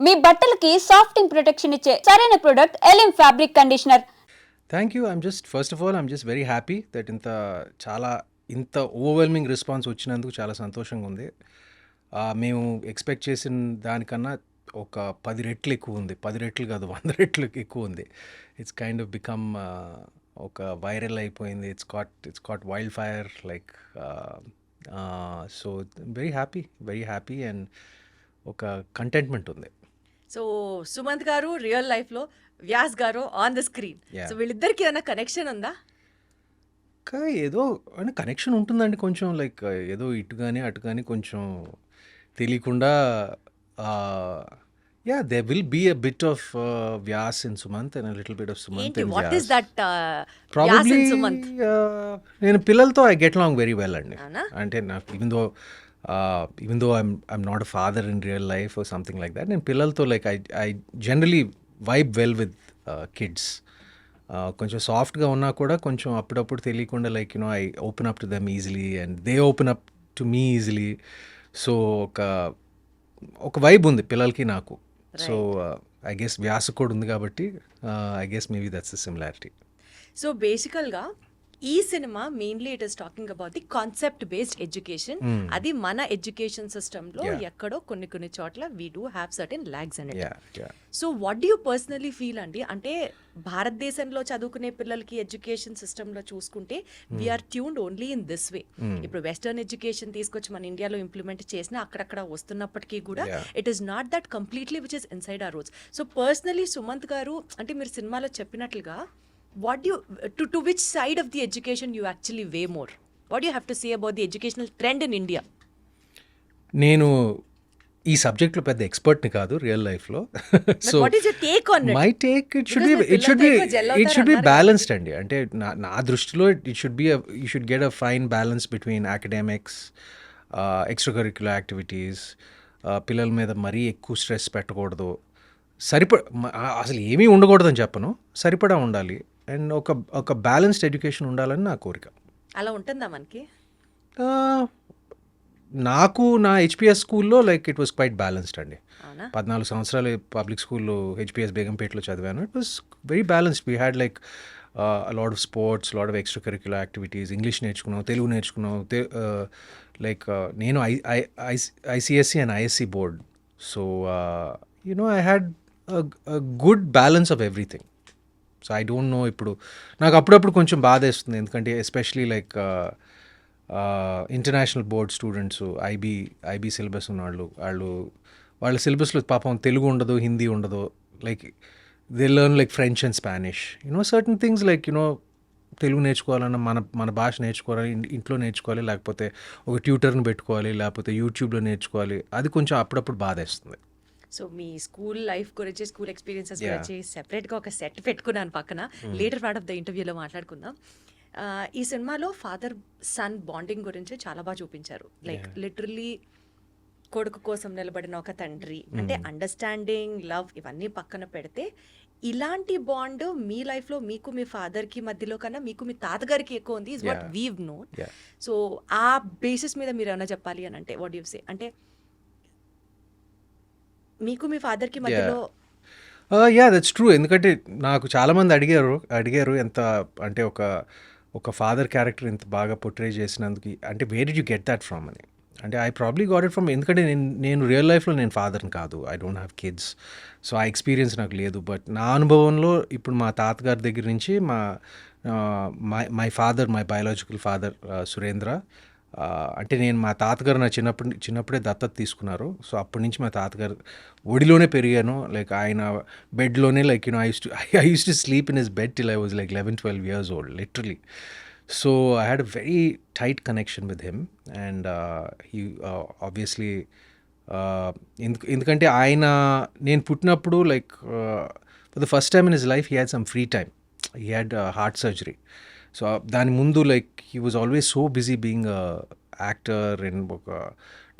మీ బట్టలకి సాఫ్టింగ్ ప్రొటెక్షన్ ఇచ్చే సరైన ప్రొడక్ట్ ఎలిమ్ fabric conditioner. Thank you. First of all I'm just very happy that ఇంత ఓవర్వెల్మింగ్ రెస్పాన్స్ వచ్చినందుకు చాలా సంతోషంగా ఉంది. మేము ఎక్స్పెక్ట్ చేసిన దానికన్నా ఒక 10 రెట్లు ఎక్కువ ఉంది. 10 రెట్లు కాదు, 100 రెట్లు ఎక్కువ ఉంది. ఇట్స్ కైండ్ ఆఫ్ బికమ్ ఒక వైరల్ అయిపోయింది. It's caught wild fire like. So very happy and ఒక కంటెంట్మెంట్ ఉంది. సో సుమంత్ గారు రియల్ లైఫ్లో, వ్యాస్ గారు ఆన్ ద స్క్రీన్. సో వీళ్ళిద్దరికి ఏమైనా కనెక్షన్ ఉందా? ఏదో అంటే కనెక్షన్ ఉంటుందండి కొంచెం, లైక్ ఏదో ఇటు కానీ అటు కానీ కొంచెం తెలియకుండా. there will be a bit of Vyas in Sumant and a little bit of Sumant in Vyas. What is that Probably, Vyas and Sumant? నేను పిల్లలతో I get along very well అండి. అవునా? అంటే నాకు even though I'm not a father in real life or something like that, నేను పిల్లలతో like I generally vibe well with kids. కొంచెం సాఫ్ట్గా ఉన్నా కూడా కొంచెం అప్పుడప్పుడు తెలియకుండా like I open up to them easily and they open up to me easily. So ఒక వైబ్ ఉంది పిల్లలకి నాకు. సో ఐ గెస్ వ్యాస కూడా ఉంది కాబట్టి I guess maybe that's the similarity. So బేసికల్గా ఈ cinema mainly it is talking about the concept based education. అది మన ఎడ్యుకేషన్ సిస్టంలో ఎక్కడో కొన్ని చోట్ల we do have certain lags and it. So what do you personally feel అండి? అంటే భారతదేశంలో చదువుకునే పిల్లలకి ఎడ్యుకేషన్ సిస్టంలో చూసుకుంటే we are tuned only in this way. ఇప్పుడు వెస్టర్న్ ఎడ్యుకేషన్ తీసుకొచ్చి మన ఇండియాలో ఇంప్లిమెంట్ చేసినా అక్కడక్కడ వస్తున్నప్పటికీ కూడా it is not that completely which is inside our roots. So personally Sumanth గారు, అంటే మీరు సినిమాలో చెప్పినట్లుగా what do you to which side of the education you actually weigh more? What do you have to say about the educational trend in India? నేను ఈ సబ్జెక్ట్లో పెద్ద ఎక్స్పర్ట్ని కాదు రియల్ లైఫ్లో. So what is your take on it? My take it should be balanced అండి. అంటే నా దృష్టిలో you should get a fine balance between academics, extra curricular activities. పిల్లల మీద మరీ ఎక్కువ స్ట్రెస్ పెట్టకూడదు. అసలు ఏమీ ఉండకూడదని చెప్పను, సరిపడా ఉండాలి. అండ్ ఒక బ్యాలెన్స్డ్ ఎడ్యుకేషన్ ఉండాలని నా కోరిక. అలా ఉంటుందా మనకి? నాకు నా హెచ్పిఎస్ స్కూల్లో like it was quite balanced అండి. 14 సంవత్సరాలు పబ్లిక్ స్కూల్లో హెచ్పిఎస్ బేగంపేటలో చదివాను. It was very balanced. We had like lot of sports, lot of extra curricular activities. English నేర్చుకున్నాం, తెలుగు నేర్చుకున్నాం. లైక్ నేను ICSC and ISC board. So I had a good balance of everything. So I don't know, ఇప్పుడు నాకు అప్పుడప్పుడు కొంచెం బాధేస్తుంది. ఎందుకంటే especially like international board students, IB syllabus ఉన్న వాళ్ళ సిలబస్లో పాపం తెలుగు ఉండదు, హిందీ ఉండదు. Like they learn like French and Spanish. Certain things like Telugu నేర్చుకోవాలన్నా మన భాష నేర్చుకోవాలి, ఇంట్లో నేర్చుకోవాలి, లేకపోతే ఒక ట్యూటర్ని పెట్టుకోవాలి, లేకపోతే యూట్యూబ్లో నేర్చుకోవాలి. అది కొంచెం అప్పుడప్పుడు బాధేస్తుంది. సో మీ స్కూల్ లైఫ్ గురించి, స్కూల్ ఎక్స్పీరియన్సెస్ గురించి సెపరేట్గా ఒక సెట్ పెట్టుకున్నాను పక్కన. లేటర్ పార్ట్ ఆఫ్ ద ఇంటర్వ్యూలో మాట్లాడుకుందాం. ఈ సినిమాలో ఫాదర్ సన్ బాండింగ్ గురించి చాలా బాగా చూపించారు. లైక్ లిటరల్లీ కొడుకు కోసం నిలబడిన ఒక తండ్రి, అంటే అండర్స్టాండింగ్, లవ్ ఇవన్నీ పక్కన పెడితే ఇలాంటి బాండ్ మీ లైఫ్లో మీకు మీ ఫాదర్కి మధ్యలో కన్నా మీకు మీ తాతగారికి ఎక్కువ ఉంది, is what weave known. So ఆ బేసిస్ మీద మీరు ఏమైనా చెప్పాలి అని అంటే వాట్ యు సే? అంటే మీకు మీ ఫాదర్కి మధ్యలో. That's true. ఎందుకంటే నాకు చాలామంది అడిగారు ఎంత అంటే ఒక ఫాదర్ క్యారెక్టర్ ఇంత బాగా పోర్ట్రే చేసినందుకు అంటే where did you get that from అని. అంటే I probably got it from, ఎందుకంటే నేను రియల్ లైఫ్లో నేను ఫాదర్ని కాదు. I don't have kids. So ఆ ఎక్స్పీరియన్స్ నాకు లేదు. బట్ నా అనుభవంలో ఇప్పుడు మా తాతగారి దగ్గర నుంచి my father, my biological father Surendra, అంటే నేను మా తాతగారు నా చిన్నప్పుడే దత్తత తీసుకున్నారు. సో అప్పటి నుంచి మా తాతగారు ఒడిలోనే పెరిగాను. లైక్ ఆయన బెడ్లోనే like I used to sleep in his bed till I was like 11-12 years old literally. So I had a very tight connection with him. And he obviously ఎందుకంటే నేను పుట్టినప్పుడు like for the first time in his life he had some free time. He had heart surgery. So దాని ముందు like he was always so busy being actor and ఒక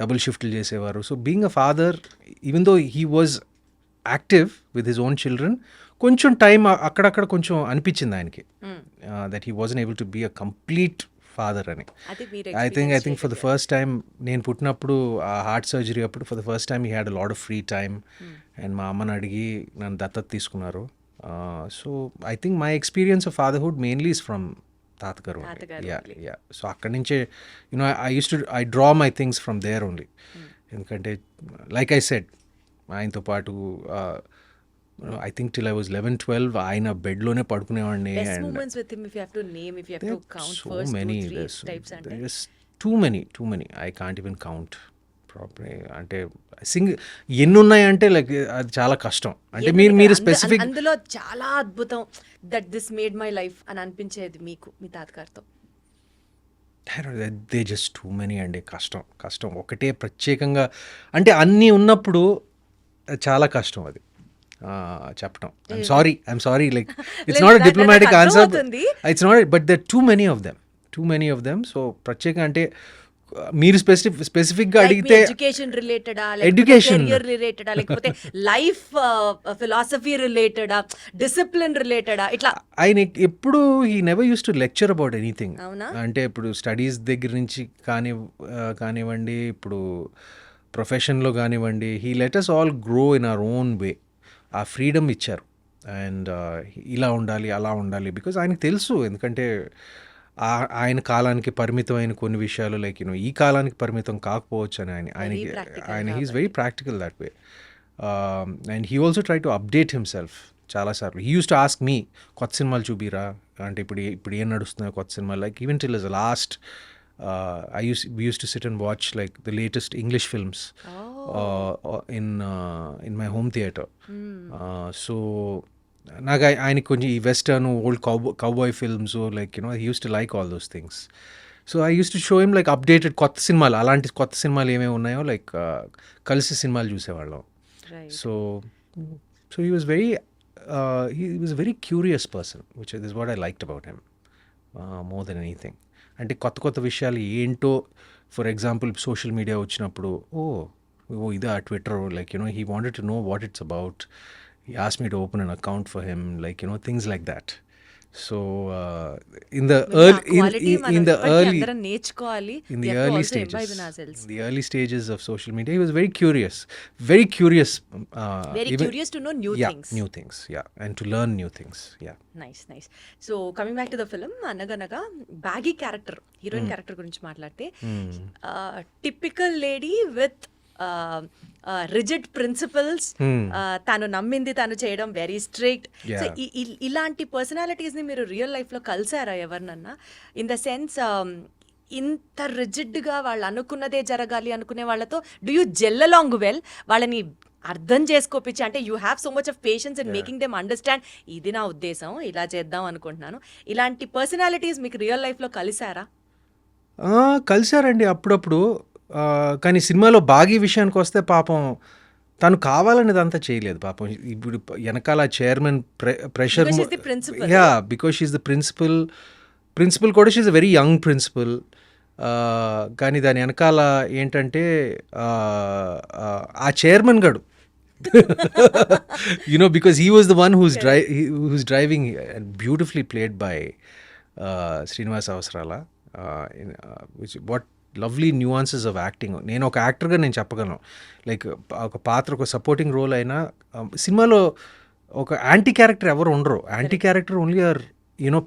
double షిఫ్ట్లు చేసేవారు. So being a father, even though he was active with his own children, కొంచెం time అక్కడక్కడ కొంచెం అనిపించింది ఆయనకి that he wasn't able to be a complete father అని. అది మీరు I think for the first time నేను పుట్టినప్పుడు ఆ హార్ట్ సర్జరీ అప్పుడు for the first time he had a lot of free time and మా అమ్మని అడిగి నన్ను దత్తత తీసుకున్నారు. So I think my experience of fatherhood mainly is from తాతగారు. యా సో అక్కడి నుంచే you know I draw my things from there only. ఎందుకంటే లైక్ ఐ సెడ్ ఆయనతో పాటు I think till I was 11-12 ఆయన బెడ్లోనే పడుకునేవాడిని. best moments with him, if you have to name, if you have to count So first many, 2-3 types అంటే there's too many. I can't even count properly. అంటే ఎన్ని ఉన్నాయంటే like అది చాలా కష్టం. అంటే మీరు స్పెసిఫిక్ అందులో చాలా అద్భుతం that this made my life అని అనిపించేది మీకు మీ తాతగారితో. దే జస్ట్ టూ మెనీ అండి. కష్టం ఒకటే ప్రత్యేకంగా అంటే అన్నీ ఉన్నప్పుడు చాలా కష్టం అది చెప్పడం. I'm sorry like it's not a diplomatic answer. It's not but there too many of them. So ప్రత్యేకంగా అంటే మీరు స్పెసిఫిక్గా అడిగితే ఎడ్యుకేషన్ రిలేటెడా, ఎడ్యుకేషన్ కెరియర్ రిలేటెడా, లేకపోతే లైఫ్ ఫిలాసఫీ రిలేటెడా, డిసిప్లిన్ రిలేటెడా, ఇట్లా ఆయన ఎప్పుడు he never use to lecture about anything. అవునా? అంటే ఇప్పుడు స్టడీస్ దగ్గర నుంచి కానివ్వండి, ఇప్పుడు ప్రొఫెషన్లో కానివ్వండి, he let us all grow in our own way. ఆ ఫ్రీడమ్ ఇచ్చారు. అండ్ ఇలా ఉండాలి అలా ఉండాలి బికాజ్ ఆయనకు తెలుసు. ఎందుకంటే ఆయన కాలానికి పరిమితమైన కొన్ని విషయాలు లైక్ ఈ కాలానికి పరిమితం కాకపోవచ్చు అని ఆయన he's very practical that way. And he also try to update himself చాలాసార్లు. He used to ask me కొత్త సినిమాలు చూపిరా అంటే ఇప్పుడు ఏం నడుస్తున్నాయో కొత్త సినిమాలు. Like even till his last we used to sit and watch like the latest English films in my home theater. So నాకు ఆయనకి కొంచెం ఈ western old cowboy films like he used to like all those things. So I used to show him like updated కొత్త సినిమాలు, అలాంటి కొత్త సినిమాలు ఏమేమి ఉన్నాయో లైక్ కలిసి సినిమాలు చూసేవాళ్ళం. So he was a very curious person, which is what I liked about him more than anything. అంటే కొత్త విషయాలు ఏంటో, ఫర్ ఎగ్జాంపుల్ సోషల్ మీడియా వచ్చినప్పుడు ఇదా Twitter like he wanted to know what it's about. He asked me to open an account for him like things like that. So in the early stages of social media, he was very curious to know new things, and to learn new things. Nice. So coming back to the film, Anaganaga బ్యాగీ character, heroine character గురించి మాట్లాడితే typical lady with rigid principles, తను నమ్మింది తను చేయడం, very strict. So ఇలాంటి personalities ని మీరు రియల్ లైఫ్ లో కలిసారా ఎవరినన్నా? ఇన్ ద సెన్స్ ఇంత రిజిడ్గా వాళ్ళు అనుకున్నదే జరగాలి అనుకునే వాళ్ళతో do you gel along well? వాళ్ళని అర్థం చేసుకోపించి, అంటే you have so much of patience in making them understand ఇది నా ఉద్దేశం, ఇలా చేద్దాం అనుకుంటున్నాను. ఇలాంటి పర్సనాలిటీస్ మీకు రియల్ లైఫ్లో కలిసారా? కలిసారండి అప్పుడప్పుడు. కానీ సినిమాలో బాగీ విషయానికి వస్తే పాపం తను కావాలనేది అంతా చేయలేదు పాపం. ఇప్పుడు వెనకాల chairman pressure, because she's the principal కూడా she's a very young principal. కానీ దాని వెనకాల ఏంటంటే ఆ చైర్మన్ గడు because he was the one who's driving, and beautifully played by Srinivas Avasarala. What lovely nuances of acting. నేను ఒక యాక్టర్గా నేను చెప్పగలను, లైక్ ఒక పాత్ర ఒక సపోర్టింగ్ రోల్ అయినా సినిమాలో ఒక యాంటీ క్యారెక్టర్ ఎవరు ఉండరు. Anti character only are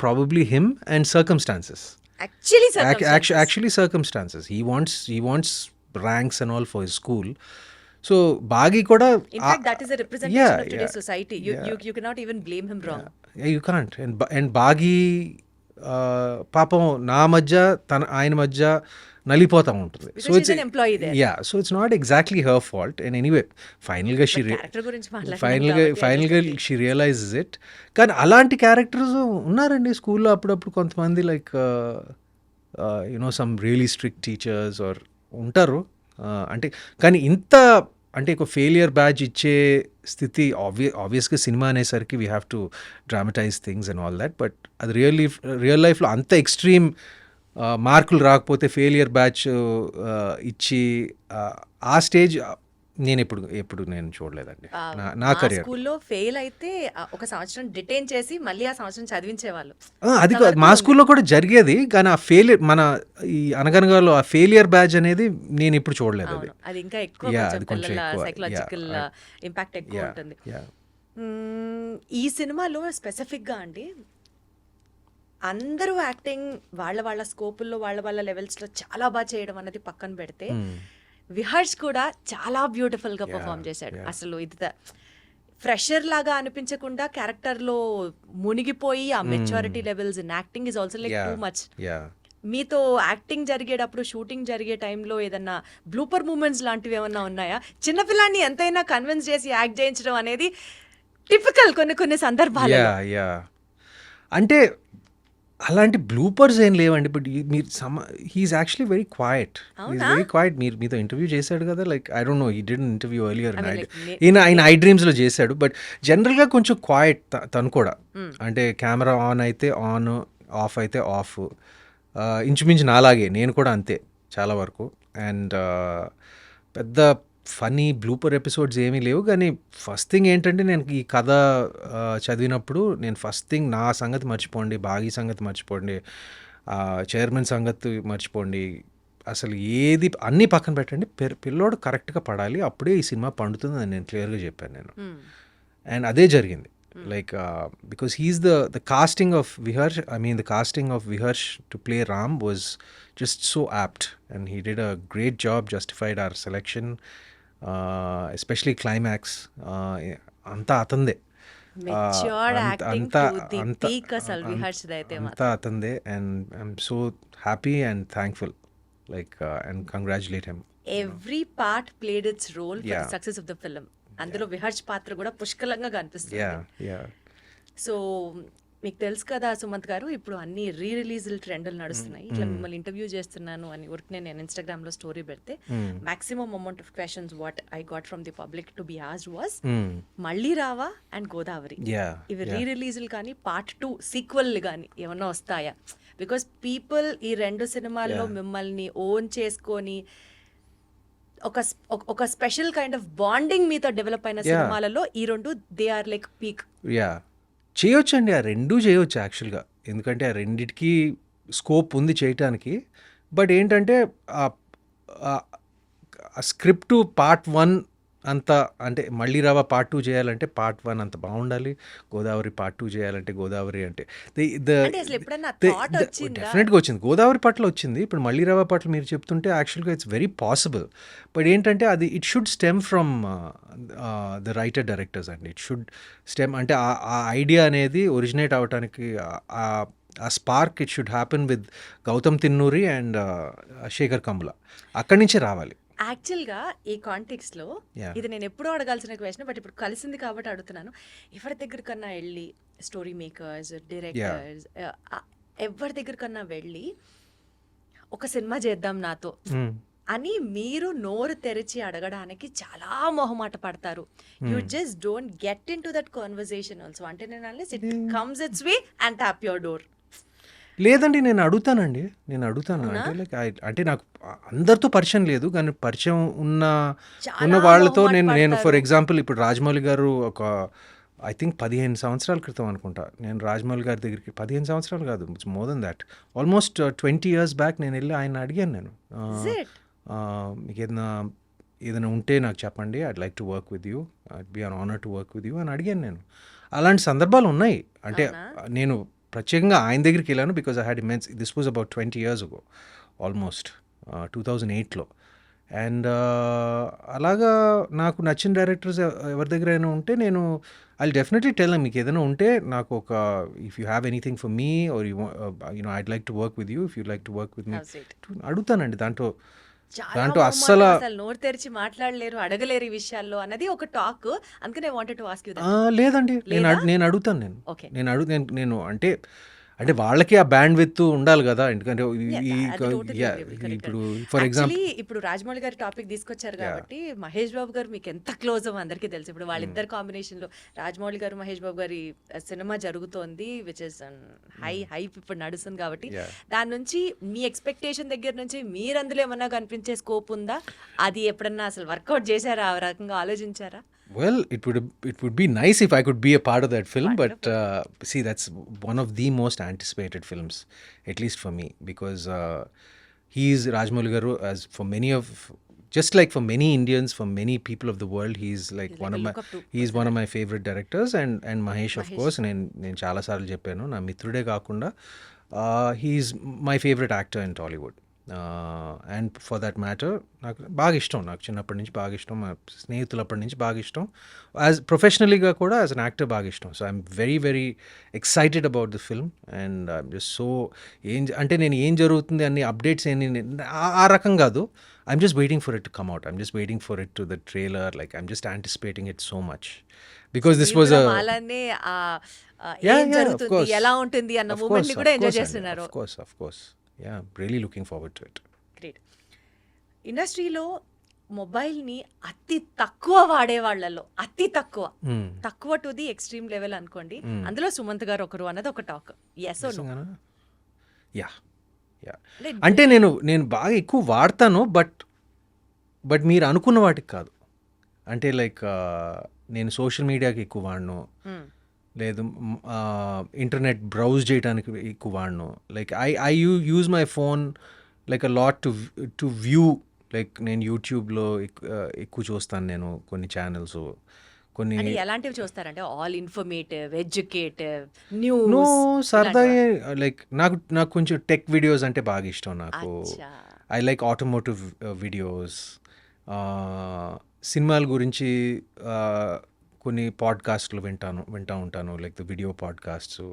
probably him and circumstances. Actually circumstances. He wants ranks and all for his school. So Bagi koda, in fact that is a representation of today's society. You cannot even blame him wrong. You can't. And Bagi పాపం నా మధ్య ఆయన మధ్య నలిపోతూ ఉంటుంది. So it's an employee there. So it's not exactly her fault. And anyway ఫైనల్గా she realizes it. కానీ అలాంటి characters ఉన్నారండి స్కూల్లో అప్పుడప్పుడు కొంతమంది, like some really strict teachers are ఉంటారు. అంటే కానీ ఇంత అంటే ఒక ఫెయిలియర్ బ్యాచ్ ఇచ్చే స్థితి ఆబ్వియస్గా సినిమా అనేసరికి we have to dramatise things and all that. But అది రియల్ లైఫ్లో అంత ఎక్స్ట్రీమ్ మార్కులు రాకపోతే ఫెయిలియర్ బ్యాచ్ ఇచ్చి ఆ స్టేజ్ నేను ఎప్పుడు నేను చూడలేదండి నా మా కెరియర్. స్కూల్లో ఫెయిల్ అయితే ఒక సంవత్సరం డిటైన్ చేసి మళ్ళీ ఆ సంవత్సరం చదివించేవాళ్ళు. అది మా స్కూల్లో కూడా జరిగేది, కానీ ఆ ఫెయిలియర్ మన ఈ అనగనగాలో ఆ ఫెయిలియర్ బ్యాచ్ అనేది నేను ఇప్పుడు చూడలేదు అది. అవును, అది ఇంకా ఎక్కువ Yeah, కొంచెం అది కొంచెం పిల్లల ఎక్కువ. సైకలాజికల్ Yeah, ఇంపాక్ట్ ఎక్కువ Yeah, ఉంటుంది. yeah. ఈ సినిమాలో స్పెసిఫిక్గా అండి అందరూ యాక్టింగ్ వాళ్ళ స్కోపుల్లో వాళ్ళ లెవెల్స్లో చాలా బాగా చేయడం అన్నది పక్కన పెడితే విహర్ష్ కూడా చాలా బ్యూటిఫుల్ గా పర్ఫామ్ చేశాడు. అసలు ఇది ఫ్రెషర్ లాగా అనిపించకుండా క్యారెక్టర్ లో మునిగిపోయి ఆ maturity levels in acting is also like too much. మీతో యాక్టింగ్ జరిగేటప్పుడు షూటింగ్ జరిగే టైంలో ఏదన్నా బ్లూపర్ మూమెంట్స్ లాంటివి ఏమన్నా ఉన్నాయా? చిన్నపిల్లాన్ని ఎంతైనా కన్విన్స్ చేసి యాక్ట్ చేయించడం అనేది టిపికల్ కొన్ని సందర్భాలు. అంటే అలాంటి బ్లూపర్స్ ఏం లేవండి. బట్ మీరు he is actually very quiet. Very quiet. మీతో ఇంటర్వ్యూ చేశాడు కదా, like I don't know, he didn't interview earlier. ఆయన ఐ డ్రీమ్స్లో చేశాడు. బట్ జనరల్గా కొంచెం క్వైట్ తను కూడా. అంటే కెమెరా ఆన్ అయితే ఆన్, ఆఫ్ అయితే ఆఫ్. ఇంచుమించు నాలాగే నేను కూడా అంతే చాలా వరకు. అండ్ పెద్ద ఫనీ బ్లూపర్ ఎపిసోడ్స్ ఏమీ లేవు. కానీ ఫస్ట్ థింగ్ ఏంటంటే, నేను ఈ కథ చదివినప్పుడు నేను ఫస్ట్ థింగ్ నా సంగతి మర్చిపోండి, బాగీ సంగతి మర్చిపోండి, చైర్మన్ సంగతి మర్చిపోండి, అసలు ఏది అన్నీ పక్కన పెట్టండి, పిల్లోడు కరెక్ట్గా పడాలి, అప్పుడే ఈ సినిమా పండుతుంది అని నేను క్లియర్గా చెప్పాను నేను. అండ్ అదే జరిగింది. Like because he's the casting of Viharsh, the casting of Viharsh to play Ram was just so apt, and he did a great job, justified our selection, especially climax. Anta atande matured acting to the peak అసలు Viharsh దైతే anta atande, and I'm so happy and thankful, like and congratulate him. Every part played its role for the success of the film. అందులో విహర్ష్ పాత్ర కూడా పుష్కలంగా కనిపిస్తుంది. So మీకు తెలుసు కదా సుమంత్ గారు, ఇప్పుడు అన్ని రిలీజ్ ట్రెండ్లు నడుస్తున్నాయి. ఇట్లా మిమ్మల్ని ఇంటర్వ్యూ చేస్తున్నాను అని ఊరికే నేను ఇన్స్టాగ్రామ్ లో స్టోరీ పెడితే maximum amount of questions what I got from the public to be asked was మళ్ళీ రావా అండ్ గోదావరి. ఇవి రిలీజ్లు కానీ పార్ట్ 2 సీక్వెల్ కానీ ఏమన్నా వస్తాయా? బికాస్ పీపుల్ ఈ రెండు సినిమాల్లో మిమ్మల్ని ఓన్ చేసుకొని ఒక స్పెషల్ కైండ్ ఆఫ్ బాండింగ్ మీతో డెవలప్ అయిన సినిమాలలో ఈ రెండు దే ఆర్ లైక్ పీక్. చేయొచ్చండి, ఆ రెండు చేయొచ్చు యాక్చువల్గా. ఎందుకంటే ఆ రెండిటికి స్కోప్ ఉంది చేయటానికి. బట్ ఏంటంటే ఆ స్క్రిప్ట్ పార్ట్ 1 అంత, అంటే మళ్ళీ రావా పార్ట్ 2 చేయాలంటే పార్ట్ 1 అంత బాగుండాలి, గోదావరి పార్ట్ 2 చేయాలంటే గోదావరి అంటే డెఫినెట్గా వచ్చింది. గోదావరి పట్ల వచ్చింది, ఇప్పుడు మళ్ళీ రావా పట్ల మీరు చెప్తుంటే యాక్చువల్గా ఇట్స్ వెరీ పాసిబుల్. బట్ ఏంటంటే అది it should stem from the writer directors అండి. ఇట్ షుడ్ స్టెమ్, అంటే ఆ ఐడియా అనేది ఒరిజినేట్ అవ్వటానికి ఆ spark it should happen with Gautam Tinnanuri and Shekhar Kammula. అక్కడి నుంచే రావాలి. యాక్చువల్గా ఈ కాంటెక్స్ట్ లో ఇది నేను ఎప్పుడూ అడగాల్సిన క్వశ్చన్, బట్ ఇప్పుడు కలిసింది కాబట్టి అడుగుతున్నాను. ఎవరి దగ్గర కన్నా వెళ్ళి స్టోరీ మేకర్స్, డైరెక్టర్స్, ఎవరి దగ్గర కన్నా వెళ్ళి ఒక సినిమా చేద్దాం నాతో అని మీరు నోరు తెరిచి అడగడానికి చాలా మొహమాట పడతారు. You just don't get in to that conversation also. అంటే నేను unless it comes it's way and tap your door. లేదండి, నేను అడుగుతాను. అంటే లైక్ అంటే నాకు అందరితో పరిచయం లేదు, కానీ పరిచయం ఉన్న వాళ్ళతో నేను ఫర్ ఎగ్జాంపుల్ ఇప్పుడు రాజమౌళి గారు ఒక ఐ థింక్ 15 సంవత్సరాల క్రితం అనుకుంటా నేను రాజమౌళి గారి దగ్గరికి, 15 సంవత్సరాలు కాదు, more than that, almost 20 years back నేను వెళ్ళి ఆయన అడిగాను. నేను మీకు ఏదైనా ఉంటే నాకు చెప్పండి, I'd like to work with you, I'd be an honour to work with you అని అడిగాను నేను. అలాంటి సందర్భాలు ఉన్నాయి. అంటే నేను ప్రత్యేకంగా ఆయన దగ్గరికి వెళ్ళాను because I had immense, this was about 20 years ago, almost 2008లో. అండ్ అలాగా నాకు నచ్చిన డైరెక్టర్స్ ఎవరి దగ్గరైనా ఉంటే నేను ఐ డెఫినెట్లీ టెల్ మీకు ఏదైనా ఉంటే నాకు ఒక, if you have anything for me or you I'd like to work with you, if you like to work with me అడుగుతానండి. దాంట్లో అస్సలు నోరు తెరిచి మాట్లాడలేరు, అడగలేరు ఈ విషయాల్లో అన్నది ఒక టాక్. అందుకనే wanted to ask you that. లేదండి, నేను అడుగుతాను. నేను అంటే అంటే వాళ్ళకి ఆ బ్యాండ్ విత్ ఉండాలి కదా, ఎందుకంటే ఇప్పుడు ఫర్ ఎగ్జాంపుల్ యాక్చువల్లీ ఇప్పుడు రాజమౌళి గారి టాపిక్ తీసుకొచ్చారు కాబట్టి మహేష్ బాబు గారు మీకు ఎంత క్లోజ్ అందరికీ తెలుసు. ఇప్పుడు వాళ్ళిద్దరు కాంబినేషన్ లో రాజమౌళి గారు మహేష్ బాబు గారి సినిమా జరుగుతోంది, విచ్ ఇస్ హైప్ ఇప్పుడు నడుస్తుంది కాబట్టి దాని నుంచి మీ ఎక్స్పెక్టేషన్ దగ్గర నుంచి మీరు అందులో ఏమన్నా కనిపించే స్కోప్ ఉందా? అది ఎప్పుడన్నా అసలు వర్కౌట్ చేశారా, ఆ రకంగా ఆలోచించారా? Well, it would be nice if I could be a part of that film, but see, that's one of the most anticipated films, at least for me, because he is Rajmouli Garu, as for many of, just like for many Indians, for many people of the world, he's like one of my, he's one of my favorite directors, and Mahesh, of course, నేను చాలా సార్లు చెప్పాను, నా మిత్రుడే కాకుండా he's my favorite actor in Tollywood. And for that matter నాకు బాగా ఇష్టం, నాకు చిన్నప్పటి నుంచి బాగా ఇష్టం, మా స్నేహితులప్పటి నుంచి బాగా ఇష్టం, యాజ్ ప్రొఫెషనలీగా కూడా యాజ్ అన్ యాక్టర్ బాగా ఇష్టం. So I'm very very excited about the film and I'm just so అంటే నేను ఏం జరుగుతుంది అన్ని అప్డేట్స్ ఏంటి ఆ రకం కాదు. I'm just waiting for it to come out, I'm just waiting for it to the trailer, like I'm just anticipating it so much because this was ఎలా ఉంటుంది అన్న మూమెంట్ ని కూడా ఎంజాయ్ చేస్తున్నారు. Of course Yeah, really looking forward to it. Great. ఇండస్ట్రీలో మొబైల్ని అతి తక్కువ వాడే వాళ్ళలో అతి తక్కువ టు ది ఎక్స్ట్రీమ్ లెవెల్ అనుకోండి, అందులో సుమంత్ గారు ఒకరు అన్నది ఒక talk. Yes or no? Yeah అంటే నేను బాగా ఎక్కువ వాడతాను, బట్ మీరు అనుకున్న వాటికి కాదు. అంటే లైక్ నేను సోషల్ మీడియాకి ఎక్కువ వాడను, లేదు ఇంటర్నెట్ బ్రౌజ్ చేయడానికి ఎక్కువ వాడను. Like I use my phone like a lot to view, like నేను యూట్యూబ్లో ఎక్కువ చూస్తాను నేను కొన్ని ఛానల్స్. కొన్ని ఎలాంటివి చూస్తారంటే ఆల్ ఇన్ఫర్మేటివ్, ఎడ్యుకేటివ్, నో సరదా, లైక్ నాకు కొంచెం టెక్ వీడియోస్ అంటే బాగా ఇష్టం. నాకు ఐ లైక్ ఆటోమోటివ్ వీడియోస్, సినిమాల గురించి కొన్ని పాడ్కాస్ట్లు వింటూ ఉంటాను, like the video podcasts,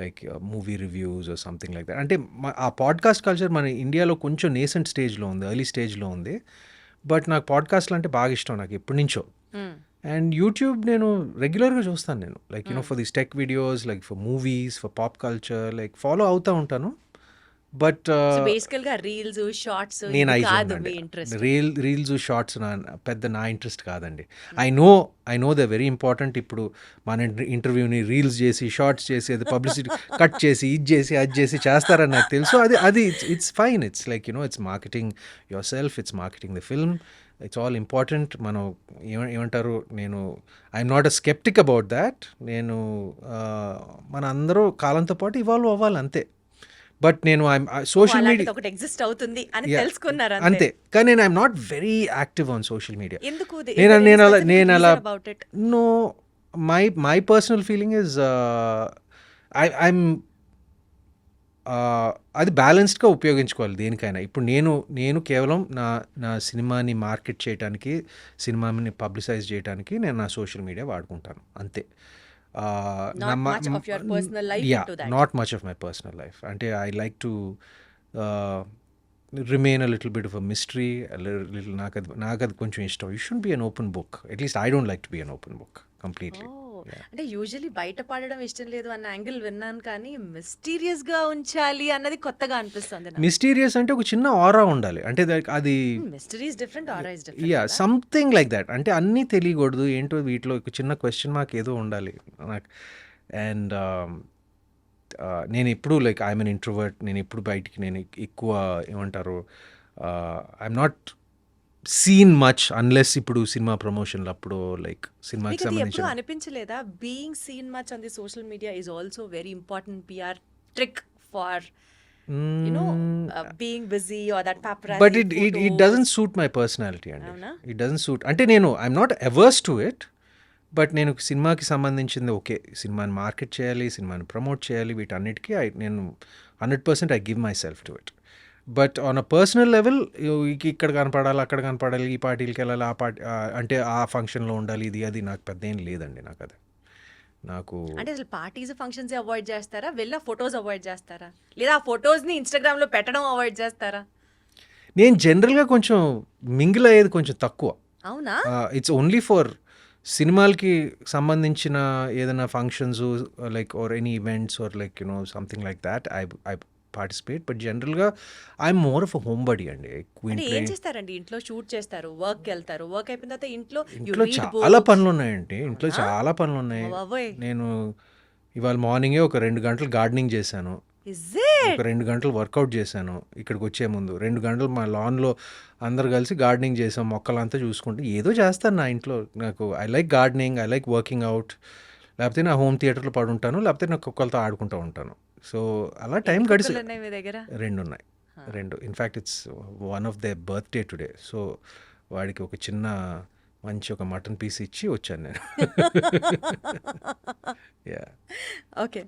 like movie reviews or something like that. అంటే ఆ పాడ్కాస్ట్ కల్చర్ మన ఇండియాలో కొంచెం నేసెంట్ స్టేజ్లో ఉంది, ఎర్లీ స్టేజ్లో ఉంది, బట్ నాకు పాడ్కాస్ట్లు అంటే బాగా ఇష్టం నాకు ఎప్పటి నుంచో. అండ్ యూట్యూబ్ నేను రెగ్యులర్గా చూస్తాను నేను, like for these tech videos, like for movies, for pop culture, like follow అవుతూ ఉంటాను. బట్ బేసికల్గా రీల్స్ షార్ట్స్ నేను రీల్స్ షార్ట్స్ పెద్ద నా ఇంట్రెస్ట్ కాదండి. I know they very important. ఇప్పుడు మన ఇంటర్వ్యూని రీల్స్ చేసి షార్ట్స్ చేసి అది పబ్లిసిటీ కట్ చేసి ఇది చేసి చేస్తారని నాకు తెలుసు. అది it's fine, it's like it's marketing your self, it's marketing the film, it's all important. మనం ఏమంటారు, I'm not a sceptic about that. మన అందరూ కాలంతో పాటు ఇవాల్వ్ అవ్వాలి అంతే. బట్ నేను సోషల్ మీడియా ఒకటి ఎగ్జిస్ట్ అవుతుంది అని తెలుసుకున్నారు అంతే, కానీ నేను I'm not very active on social media. ఎందుకు? నేను అలా no, my personal feeling is I'm అది బ్యాలెన్స్డ్గా ఉపయోగించుకోవాలి దేనికైనా. ఇప్పుడు నేను కేవలం నా సినిమాని మార్కెట్ చేయడానికి, సినిమాని పబ్లిసైజ్ చేయడానికి నేను నా సోషల్ మీడియా వాడుకుంటాను అంతే. Not much of your personal life into that. Not much of my personal life. Ante I like to remain a little bit of a mystery, a little నాకది కొంచెం ఇష్టం. You shouldn't be an open book. At least I don't like to be an open book completely. అంటే usually బయట పడడం ఇష్టం లేదు అన్న angle విన్నాను, కానీ మిస్టీరియస్ గా ఉంచాలి అన్నది కొత్తగా అనిపిస్తుంది. మిస్టీరియస్ అంటే ఒక చిన్న ఆరా ఉండాలి, అంటే అది mystery is different, aura is different. Yeah, something like that. అంటే అన్నీ తెలియకూడదు, ఏంటో వీటిలో ఒక చిన్న క్వశ్చన్ మార్క్ ఏదో ఉండాలి నాకు. అండ్ నేను ఎప్పుడు లైక్ ఐఎమ్ ఎన్ ఇంట్రోవర్ట్, నేను ఎప్పుడు బయటికి నేను ఎక్కువ ఏమంటారు, I'm not seen much unless ఇప్పుడు సినిమా ప్రమోషన్లు అప్పుడు, లైక్ సినిమాకి సంబంధించిన. అనిపించలేదా being seen much on the social media is also very important PR trick for being busy or that paparazzi but it doesn't suit my personality and it doesn't suit, అంటే నేను I'm not averse to it, but నేను సినిమాకి సంబంధించింది okay, సినిమాని market చేయాలి, సినిమాని promote చేయాలి, వీటన్నిటికీ నేను 100% I give myself to it. But on a personal level ఇక్కడ కనపడాలి, అక్కడ కనపడాలి, ఈ పార్టీలకి వెళ్ళాలి, ఆ పార్టీ అంటే ఆ ఫంక్షన్లో ఉండాలి, ఇది అది నాకు పెద్ద ఏం లేదండి. నాకు అది అంటే అసలు పార్టీస్ ఫంక్షన్స్ అవాయిడ్ చేస్తారా, వెళ్ళ ఫొటోస్ అవాయిడ్ చేస్తారా, లేదా ఆ ఫొటోస్ని ఇన్స్టాగ్రామ్లో పెట్టడం అవాయిడ్ చేస్తారా? నేను జనరల్గా కొంచెం మింగిల్ అయ్యేది కొంచెం తక్కువ. అవునా? ఇట్స్ ఓన్లీ ఫర్ సినిమాలకి సంబంధించిన ఏదైనా functions like or any events or like something like that I participate. But జనరల్గా I'm more of a home buddy అండి. అంటే ఏం చేస్తారండి ఇంట్లో? షూట్ చేస్తారు, వర్క్ వెళ్తారు, వర్క్ అయిపోయిన తర్వాత ఇంట్లో ఇంట్లో చాలా పనులు ఉన్నాయండి. ఇంట్లో చాలా పనులు ఉన్నాయి. బాబోయ్, నేను ఇవాళ మార్నింగే ఒక 2 గంటలు గార్డెనింగ్ చేశాను, ఇజ్ ఒక 2 గంటలు వర్కౌట్ చేశాను. ఇక్కడికి వచ్చే ముందు 2 గంటలు మా లాన్లో అందరు కలిసి గార్డెనింగ్ చేసాం, మొక్కలంతా చూసుకుంటూ ఏదో చేస్తాను నా ఇంట్లో. నాకు I like gardening, I like working out. లేకపోతే నా హోమ్ థియేటర్లో పడుంటాను, లేకపోతే నా కుక్కలతో ఆడుకుంటూ ఉంటాను. సో అలా టైం గడిచి ఉన్నాయి మీ దగ్గర? 2 ఉన్నాయి. 2 in fact it's one of the birthday today. So వాడికి ఒక చిన్న మంచి ఒక మటన్ పీస్ ఇచ్చి వచ్చాను నేను. Yeah okay.